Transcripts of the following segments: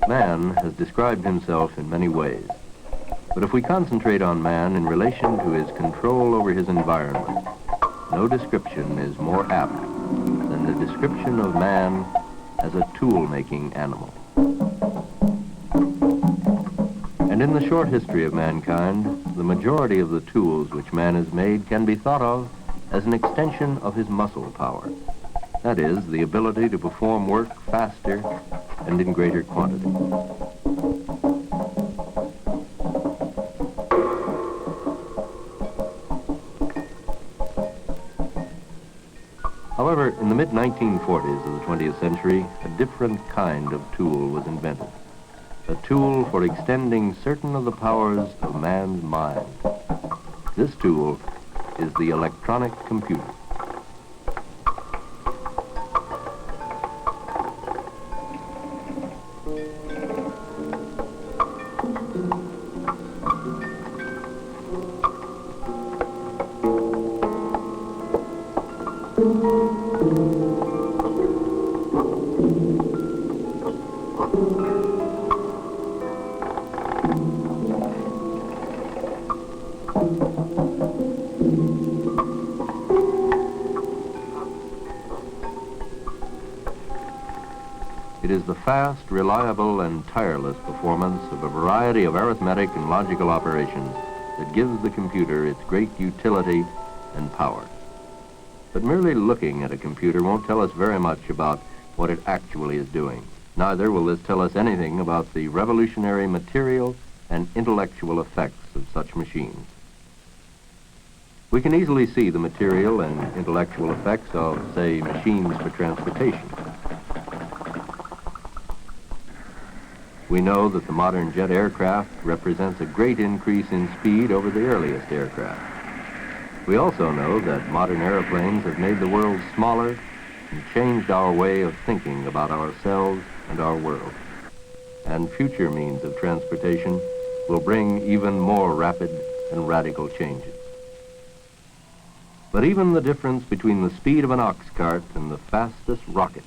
Man has described himself in many ways, but if we concentrate on man in relation to his control over his environment, no description is more apt than the description of man as a tool-making animal. And in the short history of mankind, the majority of the tools which man has made can be thought of as an extension of his muscle power. That is, the ability to perform work faster and in greater quantity. However, in the mid-1940s of the 20th century, a different kind of tool was invented. A tool for extending certain of the powers of man's mind. This tool is the electronic computer. It is the fast, reliable, and tireless performance of a variety of arithmetic and logical operations that gives the computer its great utility and power. But merely looking at a computer won't tell us very much about what it actually is doing. Neither will this tell us anything about the revolutionary material and intellectual effects of such machines. We can easily see the material and intellectual effects of, say, machines for transportation. We know that the modern jet aircraft represents a great increase in speed over the earliest aircraft. We also know that modern airplanes have made the world smaller and changed our way of thinking about ourselves and our world. And future means of transportation will bring even more rapid and radical changes. But even the difference between the speed of an ox cart and the fastest rocket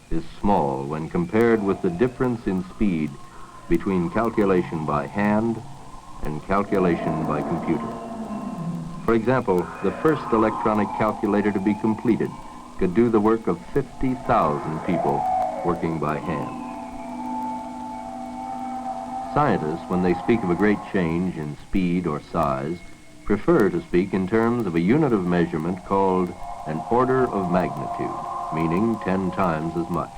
is small when compared with the difference in speed between calculation by hand and calculation by computer. For example, the first electronic calculator to be completed could do the work of 50,000 people working by hand. Scientists, when they speak of a great change in speed or size, prefer to speak in terms of a unit of measurement called an order of magnitude, meaning 10 times as much.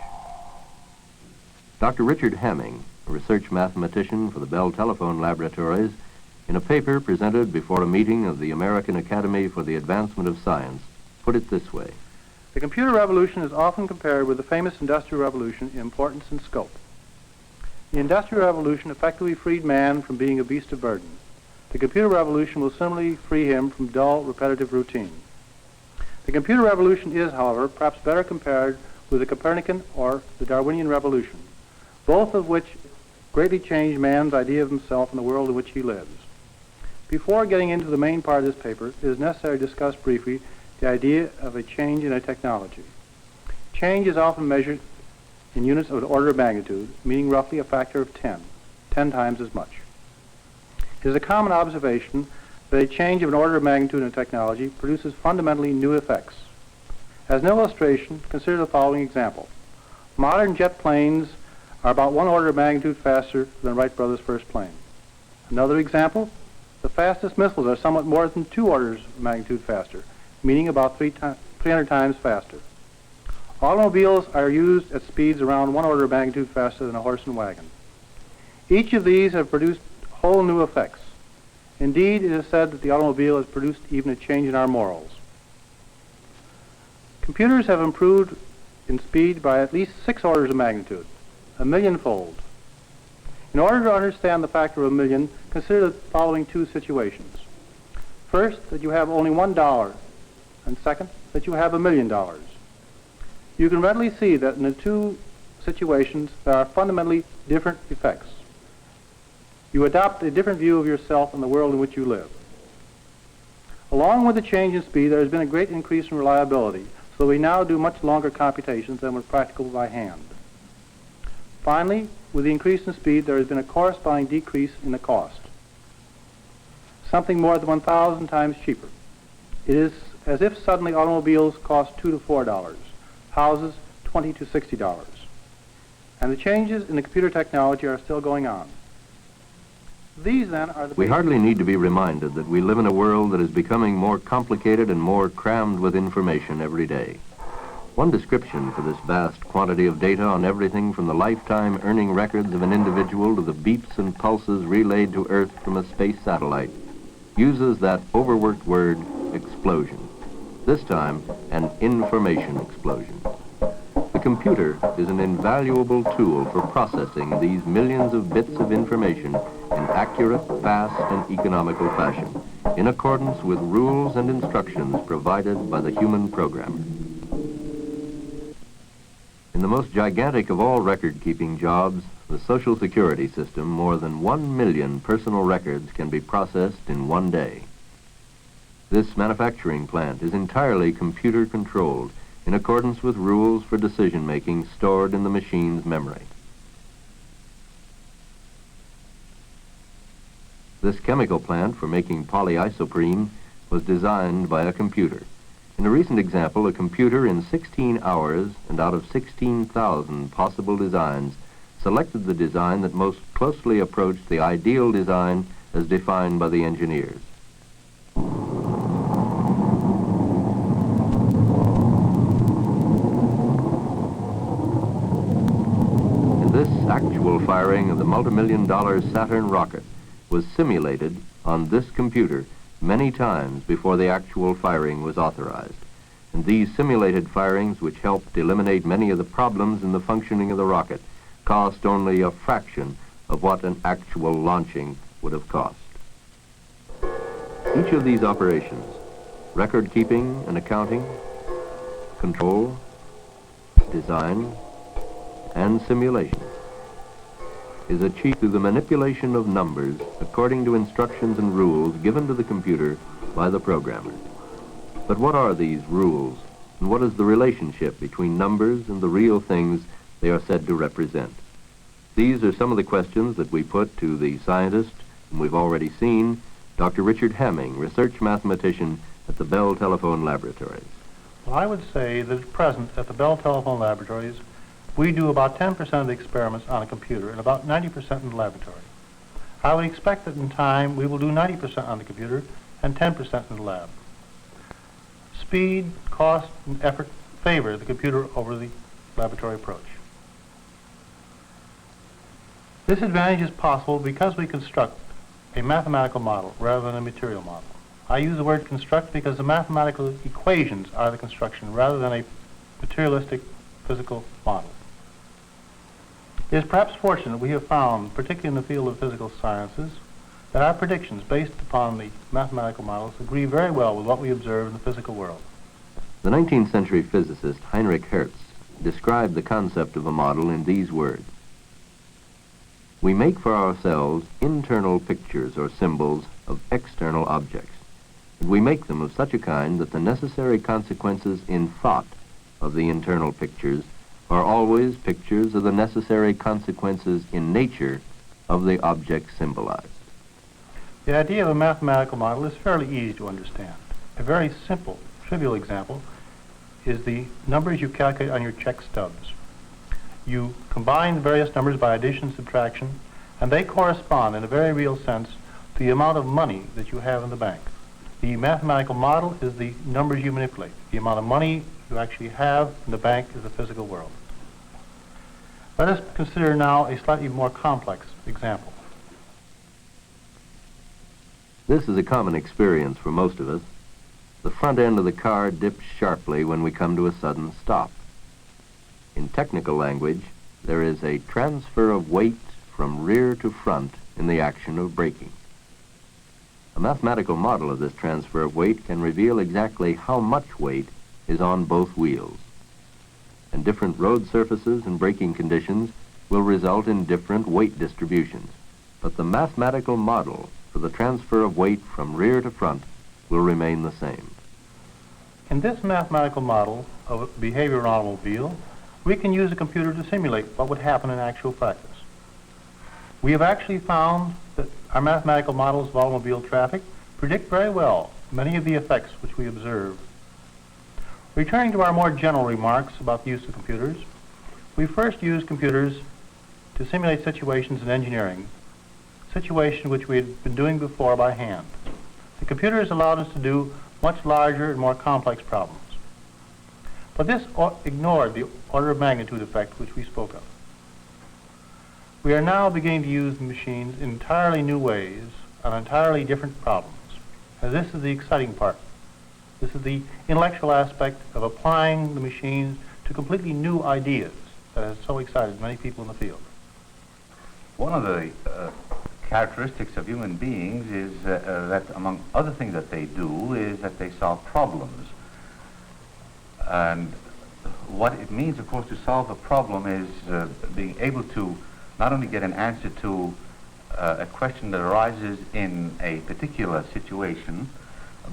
Dr. Richard Hamming, a research mathematician for the Bell Telephone Laboratories, in a paper presented before a meeting of the American Academy for the Advancement of Science, put it this way. The computer revolution is often compared with the famous Industrial Revolution in importance and scope. The Industrial Revolution effectively freed man from being a beast of burden. The computer revolution will similarly free him from dull, repetitive routine. The computer revolution is, however, perhaps better compared with the Copernican or the Darwinian revolution, both of which greatly changed man's idea of himself and the world in which he lives. Before getting into the main part of this paper, it is necessary to discuss briefly the idea of a change in a technology. Change is often measured in units of an order of magnitude, meaning roughly a factor of 10 times as much. It is a common observation that a change of an order of magnitude in a technology produces fundamentally new effects. As an illustration, consider the following example. Modern jet planes are about 1 order of magnitude faster than Wright brothers' first plane. Another example, the fastest missiles are somewhat more than 2 orders of magnitude faster, meaning about 300 times faster. Automobiles are used at speeds around 1 order of magnitude faster than a horse and wagon. Each of these have produced whole new effects. Indeed, it is said that the automobile has produced even a change in our morals. Computers have improved in speed by at least 6 orders of magnitude. a millionfold. In order to understand the factor of a million, consider the following two situations. First, that you have only $1, and second, that you have $1 million. You can readily see that in the two situations there are fundamentally different effects. You adopt a different view of yourself and the world in which you live. Along with the change in speed, there has been a great increase in reliability, so we now do much longer computations than were practicable by hand. Finally, with the increase in speed, there has been a corresponding decrease in the cost, something more than 1,000 times cheaper. It is as if suddenly automobiles cost $2 to $4, houses $20 to $60. And the changes in the computer technology are still going on. These, then, are the... We hardly need to be reminded that we live in a world that is becoming more complicated and more crammed with information every day. One description for this vast quantity of data on everything from the lifetime earning records of an individual to the beeps and pulses relayed to Earth from a space satellite uses that overworked word, explosion. This time, an information explosion. The computer is an invaluable tool for processing these millions of bits of information in accurate, fast, and economical fashion, in accordance with rules and instructions provided by the human programmer. In the most gigantic of all record-keeping jobs, the Social Security system, more than 1 million personal records can be processed in one day. This manufacturing plant is entirely computer-controlled in accordance with rules for decision-making stored in the machine's memory. This chemical plant for making polyisoprene was designed by a computer. In a recent example, a computer in 16 hours and out of 16,000 possible designs selected the design that most closely approached the ideal design as defined by the engineers. And this actual firing of the multi-million-dollar Saturn rocket was simulated on this computer many times before the actual firing was authorized. And these simulated firings, which helped eliminate many of the problems in the functioning of the rocket, cost only a fraction of what an actual launching would have cost. Each of these operations, record keeping and accounting, control, design, and simulation, is achieved through the manipulation of numbers according to instructions and rules given to the computer by the programmer. But what are these rules, and what is the relationship between numbers and the real things they are said to represent? These are some of the questions that we put to the scientist, whom we've already seen, Dr. Richard Hamming, research mathematician at the Bell Telephone Laboratories. Well, I would say that at present at the Bell Telephone Laboratories, we do about 10% of the experiments on a computer and about 90% in the laboratory. I would expect that in time we will do 90% on the computer and 10% in the lab. Speed, cost, and effort favor the computer over the laboratory approach. This advantage is possible because we construct a mathematical model rather than a material model. I use the word construct because the mathematical equations are the construction rather than a materialistic physical model. It is perhaps fortunate we have found, particularly in the field of physical sciences, that our predictions based upon the mathematical models agree very well with what we observe in the physical world. The 19th century physicist Heinrich Hertz described the concept of a model in these words: "We make for ourselves internal pictures or symbols of external objects, and we make them of such a kind that the necessary consequences in thought of the internal pictures are always pictures of the necessary consequences in nature of the object symbolized." The idea of a mathematical model is fairly easy to understand. A very simple, trivial example is the numbers you calculate on your check stubs. You combine various numbers by addition and subtraction, and they correspond in a very real sense to the amount of money that you have in the bank. The mathematical model is the numbers you manipulate. The amount of money you actually have in the bank is the physical world. Let us consider now a slightly more complex example. This is a common experience for most of us. The front end of the car dips sharply when we come to a sudden stop. In technical language, there is a transfer of weight from rear to front in the action of braking. A mathematical model of this transfer of weight can reveal exactly how much weight is on both wheels. And different road surfaces and braking conditions will result in different weight distributions. But the mathematical model for the transfer of weight from rear to front will remain the same. In this mathematical model of behavior in an automobile, we can use a computer to simulate what would happen in actual practice. We have actually found that our mathematical models of automobile traffic predict very well many of the effects which we observe. Returning to our more general remarks about the use of computers, we first use computers to simulate situations in engineering, situations which we had been doing before by hand. The computers allowed us to do much larger and more complex problems. But this ignored the order of magnitude effect which we spoke of. We are now beginning to use the machines in entirely new ways on entirely different problems. And this is the exciting part. This is the intellectual aspect of applying the machines to completely new ideas that has so excited many people in the field. One of the characteristics of human beings is that among other things that they do is that they solve problems. And what it means, of course, to solve a problem is being able to not only get an answer to a question that arises in a particular situation,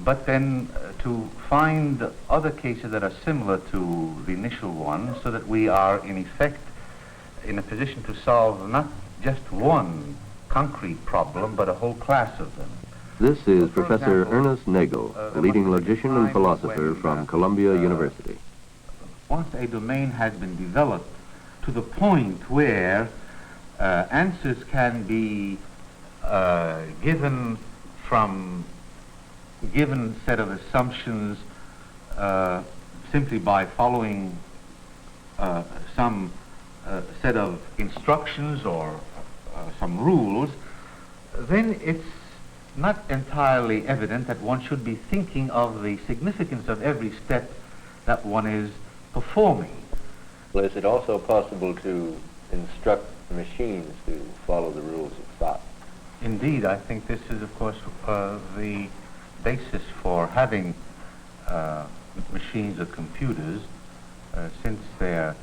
but then to find other cases that are similar to the initial one, so that we are in effect in a position to solve not just one concrete problem, but a whole class of them. This is For Professor example, Ernest Nagel, a leading logician and philosopher from Columbia University. Once a domain has been developed to the point where answers can be given from a given set of assumptions simply by following some set of instructions or some rules, then it's not entirely evident that one should be thinking of the significance of every step that one is performing. Well, is it also possible to instruct machines to follow the rules of thought? Indeed, I think this is, of course, the basis for having machines or computers, since their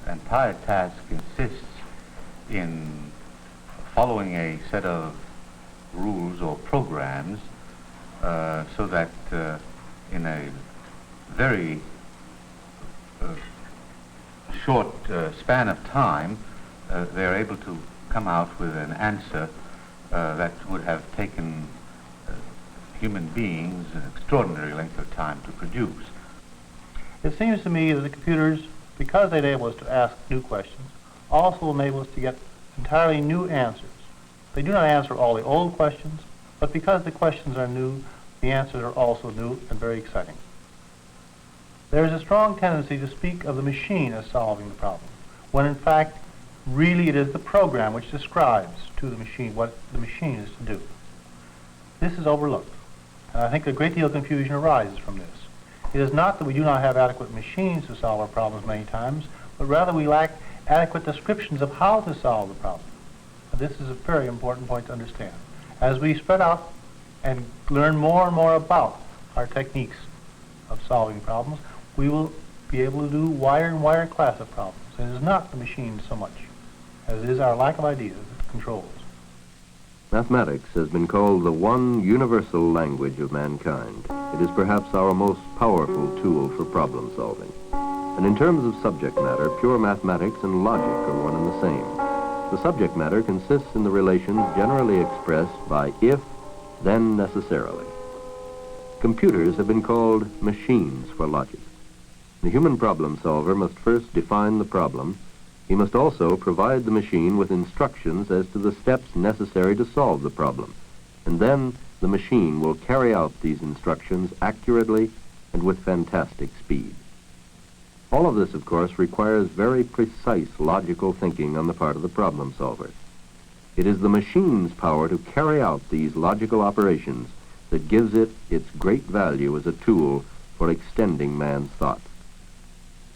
entire task consists in following a set of rules or programs, so that in a very short span of time, they're able to come out with an answer that would have taken human beings an extraordinary length of time to produce. It seems to me that the computers, because they enable us to ask new questions, also enable us to get entirely new answers. They do not answer all the old questions, but because the questions are new, the answers are also new and very exciting. There is a strong tendency to speak of the machine as solving the problem, when in fact, really it is the program which describes to the machine what the machine is to do. This is overlooked, and I think a great deal of confusion arises from this. It is not that we do not have adequate machines to solve our problems many times, but rather we lack adequate descriptions of how to solve the problem. And this is a very important point to understand. As we spread out and learn more and more about our techniques of solving problems, we will be able to do wider and wider class of problems. And it is not the machine so much as it is our lack of ideas that controls. Mathematics has been called the one universal language of mankind. It is perhaps our most powerful tool for problem solving. And in terms of subject matter, pure mathematics and logic are one and the same. The subject matter consists in the relations generally expressed by if, then necessarily. Computers have been called machines for logic. The human problem solver must first define the problem. He must also provide the machine with instructions as to the steps necessary to solve the problem. And then the machine will carry out these instructions accurately and with fantastic speed. All of this, of course, requires very precise logical thinking on the part of the problem solver. It is the machine's power to carry out these logical operations that gives it its great value as a tool for extending man's thought.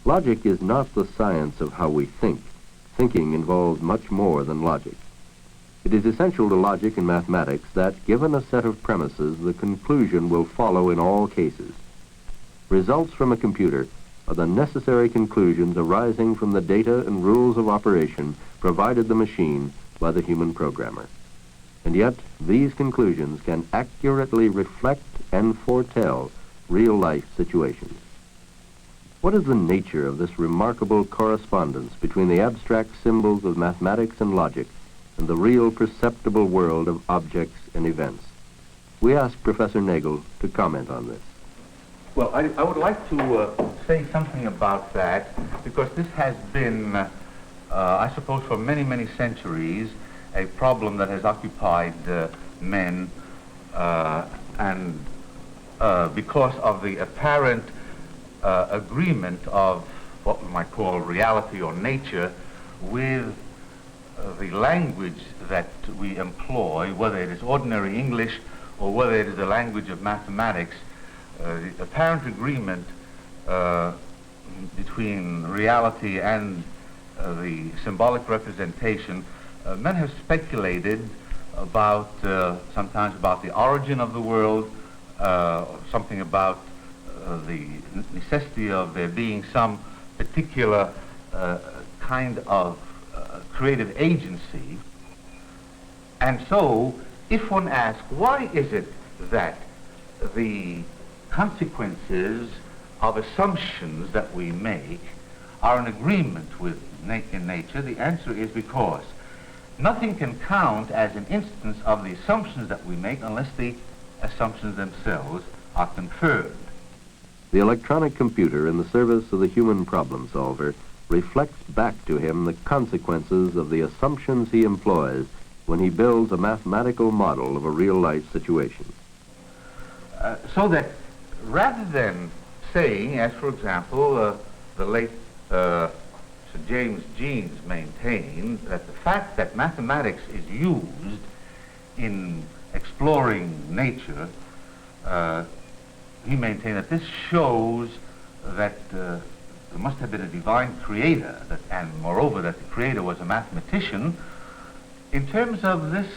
Logic is not the science of how we think. thinking involves much more than logic. It is essential to logic and mathematics that, given a set of premises, the conclusion will follow in all cases. Results from a computer are the necessary conclusions arising from the data and rules of operation provided the machine by the human programmer. And yet, these conclusions can accurately reflect and foretell real-life situations. What is the nature of this remarkable correspondence between the abstract symbols of mathematics and logic and the real perceptible world of objects and events? We asked Professor Nagel to comment on this. Well, I would like to say something about that, because this has been, I suppose, for many, many centuries, a problem that has occupied men, and because of the apparent agreement of what we might call reality or nature with the language that we employ, whether it is ordinary English or whether it is the language of mathematics, the apparent agreement between reality and the symbolic representation, men have speculated about, sometimes about the origin of the world, something about the necessity of there being some particular kind of creative agency. And so, if one asks, why is it that the consequences of assumptions that we make are in agreement with in nature, the answer is because nothing can count as an instance of the assumptions that we make unless the assumptions themselves are confirmed. The electronic computer in the service of the human problem solver reflects back to him the consequences of the assumptions he employs when he builds a mathematical model of a real-life situation. So that rather than saying, as for example, the late Sir James Jeans maintained, that the fact that mathematics is used in exploring nature, he maintained that this shows that there must have been a divine creator, and moreover that the creator was a mathematician. In terms of this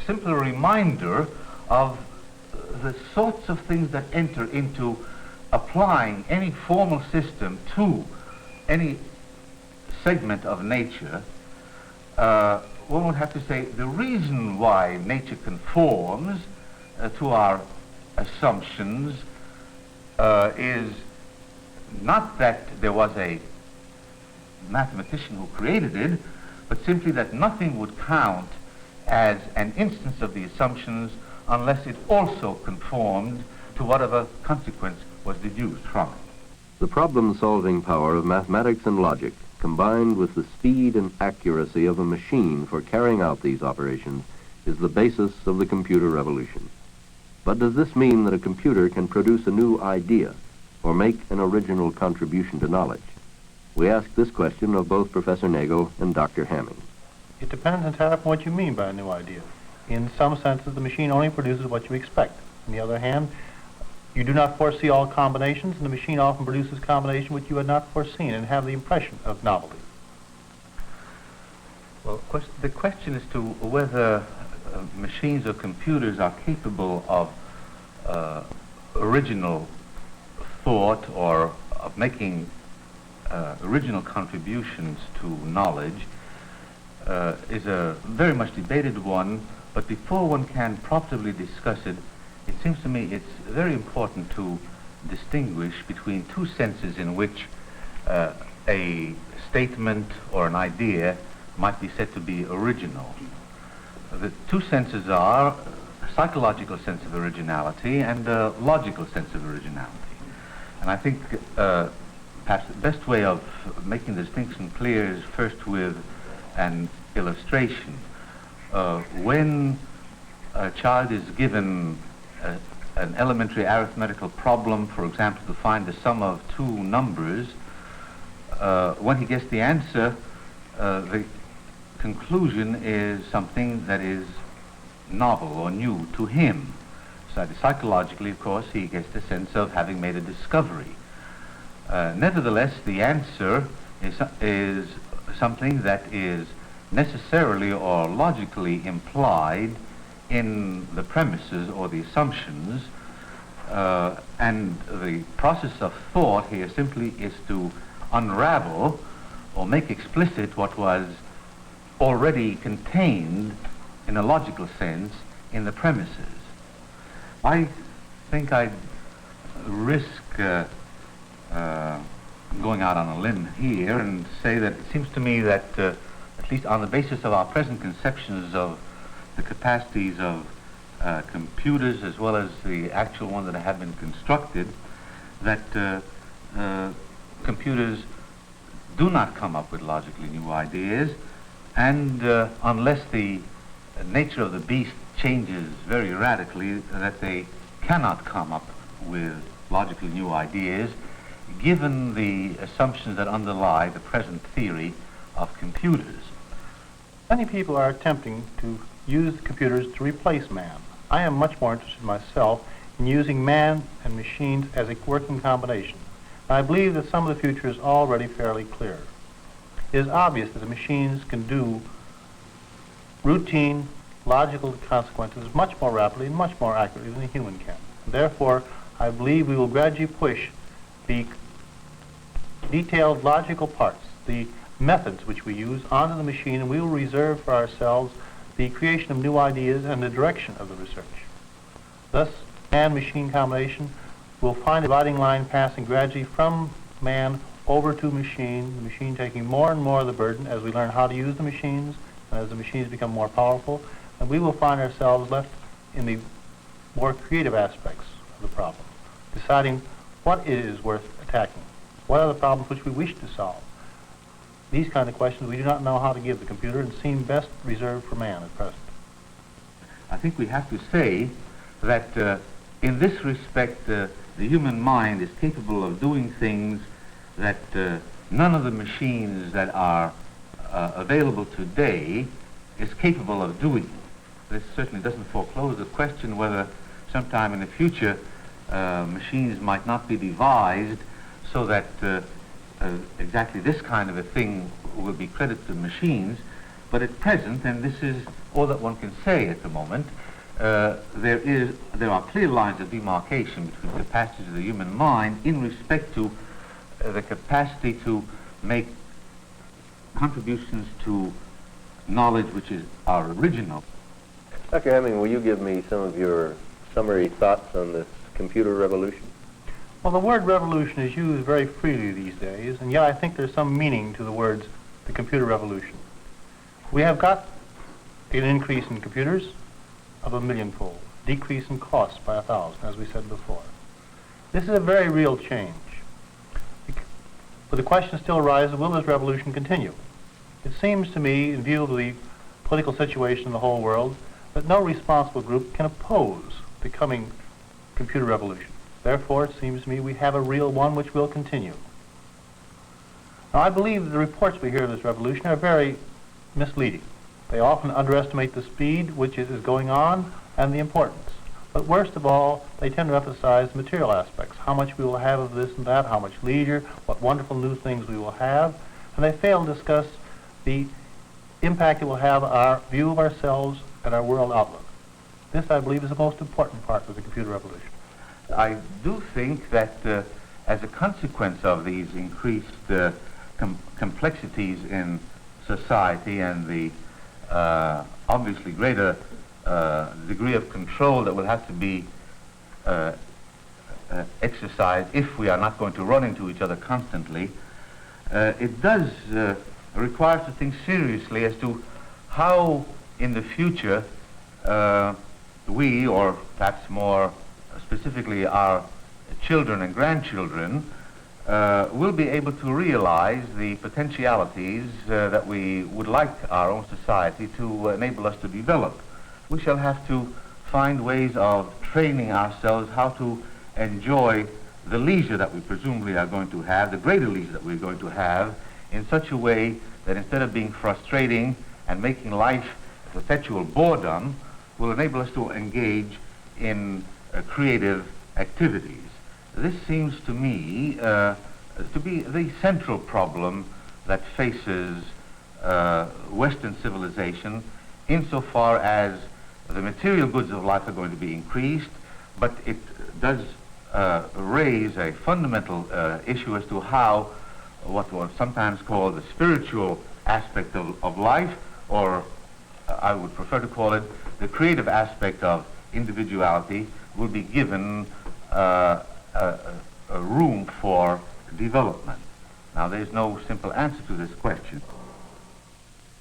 simple reminder of the sorts of things that enter into applying any formal system to any segment of nature, one would have to say the reason why nature conforms to our assumptions is not that there was a mathematician who created it, but simply that nothing would count as an instance of the assumptions unless it also conformed to whatever consequence was deduced from it. The problem-solving power of mathematics and logic, combined with the speed and accuracy of a machine for carrying out these operations, is the basis of the computer revolution. But does this mean that a computer can produce a new idea or make an original contribution to knowledge? We asked this question of both Professor Nagel and Dr. Hamming. It depends entirely upon what you mean by a new idea. In some senses, the machine only produces what you expect. On the other hand, you do not foresee all combinations, and the machine often produces combinations which you had not foreseen and have the impression of novelty. Well, the question is to whether machines or computers are capable of original thought or of making original contributions to knowledge is a very much debated one, but before one can properly discuss it, it seems to me it's very important to distinguish between two senses in which a statement or an idea might be said to be original. The two senses are a psychological sense of originality and a logical sense of originality. And I think perhaps the best way of making the distinction clear is first with an illustration. When a child is given an elementary arithmetical problem, for example, to find the sum of two numbers, when he gets the answer, the conclusion is something that is novel or new to him. So psychologically, of course, he gets the sense of having made a discovery. Nevertheless, the answer is something that is necessarily or logically implied in the premises or the assumptions, and the process of thought here simply is to unravel or make explicit what was already contained in a logical sense in the premises. I think I'd risk going out on a limb here and say that it seems to me that, at least on the basis of our present conceptions of the capacities of computers as well as the actual ones that have been constructed, that computers do not come up with logically new ideas, and unless the nature of the beast changes very radically, that they cannot come up with logically new ideas, given the assumptions that underlie the present theory of computers. Many people are attempting to use computers to replace man. I am much more interested myself in using man and machines as a working combination. I believe that some of the future is already fairly clear. It is obvious that the machines can do routine, logical consequences much more rapidly and much more accurately than a human can. Therefore, I believe we will gradually push the detailed logical parts, the methods which we use, onto the machine, and we will reserve for ourselves the creation of new ideas and the direction of the research. Thus, man-machine combination will find a dividing line passing gradually from man over to machine, the machine taking more and more of the burden as we learn how to use the machines, and as the machines become more powerful, and we will find ourselves left in the more creative aspects of the problem, deciding what it is worth attacking, what are the problems which we wish to solve. These kind of questions we do not know how to give the computer and seem best reserved for man at present. I think we have to say that in this respect, the human mind is capable of doing things that none of the machines that are available today is capable of doing. This certainly doesn't foreclose the question whether sometime in the future machines might not be devised so that exactly this kind of a thing will be credited to machines. But at present, and this is all that one can say at the moment, there are clear lines of demarcation between the capacities of the human mind in respect to the capacity to make contributions to knowledge which is our original. Dr. Hemming, will you give me some of your summary thoughts on this computer revolution? Well, the word revolution is used very freely these days, and yet I think there's some meaning to the words the computer revolution. We have got an increase in computers of 1,000,000-fold, decrease in costs by 1,000, as we said before. This is a very real change. But the question still arises, will this revolution continue? It seems to me, in view of the political situation in the whole world, that no responsible group can oppose the coming computer revolution. Therefore, it seems to me we have a real one which will continue. Now, I believe that the reports we hear of this revolution are very misleading. They often underestimate the speed which is going on and the importance. But worst of all, they tend to emphasize the material aspects, how much we will have of this and that, how much leisure, what wonderful new things we will have, and they fail to discuss the impact it will have on our view of ourselves and our world outlook. This, I believe, is the most important part of the computer revolution. I do think that as a consequence of these increased complexities in society and the obviously greater degree of control that will have to be exercised if we are not going to run into each other constantly, it does require us to think seriously as to how in the future we, or perhaps more specifically our children and grandchildren, will be able to realize the potentialities that we would like our own society to enable us to develop. We shall have to find ways of training ourselves how to enjoy the leisure that we presumably are going to have, the greater leisure that we're going to have, in such a way that instead of being frustrating and making life a perpetual boredom, will enable us to engage in creative activities. This seems to me to be the central problem that faces Western civilization insofar as the material goods of life are going to be increased, but it does raise a fundamental issue as to how what was sometimes called the spiritual aspect of life, or I would prefer to call it the creative aspect of individuality, will be given a room for development. Now, there's no simple answer to this question.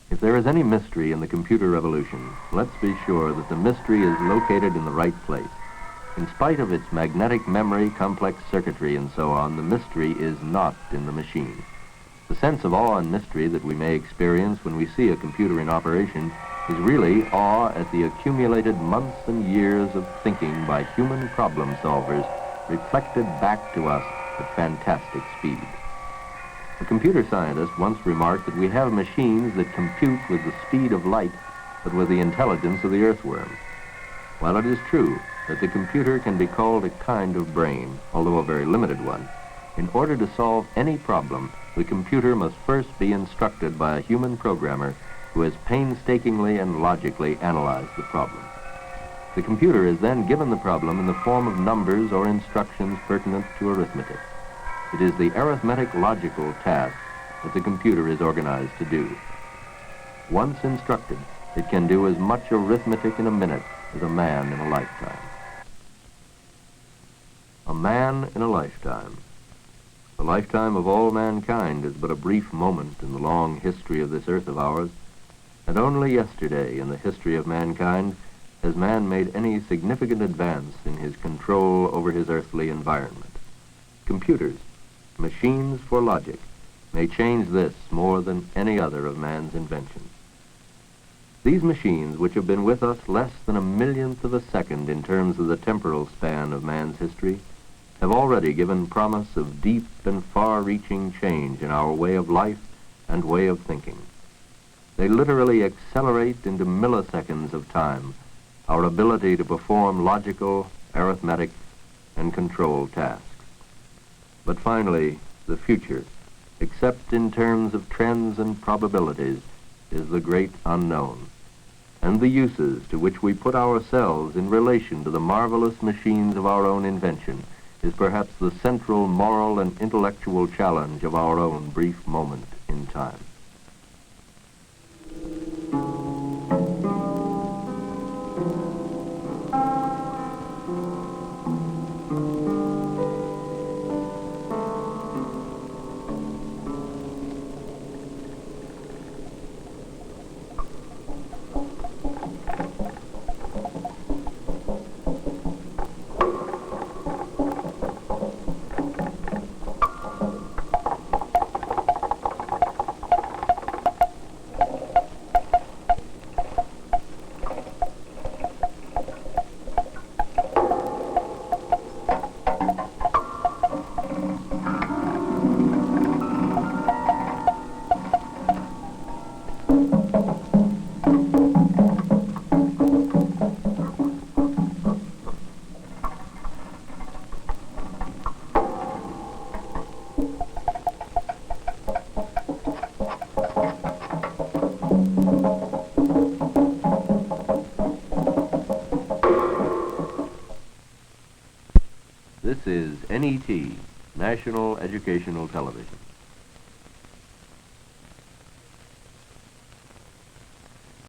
If there is any mystery in the computer revolution, let's be sure that the mystery is located in the right place. In spite of its magnetic memory, complex circuitry, and so on, the mystery is not in the machine. The sense of awe and mystery that we may experience when we see a computer in operation is really awe at the accumulated months and years of thinking by human problem solvers reflected back to us at fantastic speed. A computer scientist once remarked that we have machines that compute with the speed of light, but with the intelligence of the earthworm. While it is true that the computer can be called a kind of brain, although a very limited one, in order to solve any problem, the computer must first be instructed by a human programmer who has painstakingly and logically analyzed the problem. The computer is then given the problem in the form of numbers or instructions pertinent to arithmetic. It is the arithmetic logical task that the computer is organized to do. Once instructed, it can do as much arithmetic in a minute as a man in a lifetime. A man in a lifetime. The lifetime of all mankind is but a brief moment in the long history of this earth of ours, and only yesterday in the history of mankind has man made any significant advance in his control over his earthly environment. Computers, machines for logic, may change this more than any other of man's inventions. These machines, which have been with us less than a millionth of a second in terms of the temporal span of man's history, have already given promise of deep and far-reaching change in our way of life and way of thinking. They literally accelerate into milliseconds of time our ability to perform logical, arithmetic, and control tasks. But finally, the future, except in terms of trends and probabilities, is the great unknown, and the uses to which we put ourselves in relation to the marvelous machines of our own invention is perhaps the central moral and intellectual challenge of our own brief moment in time. This is NET, National Educational Television.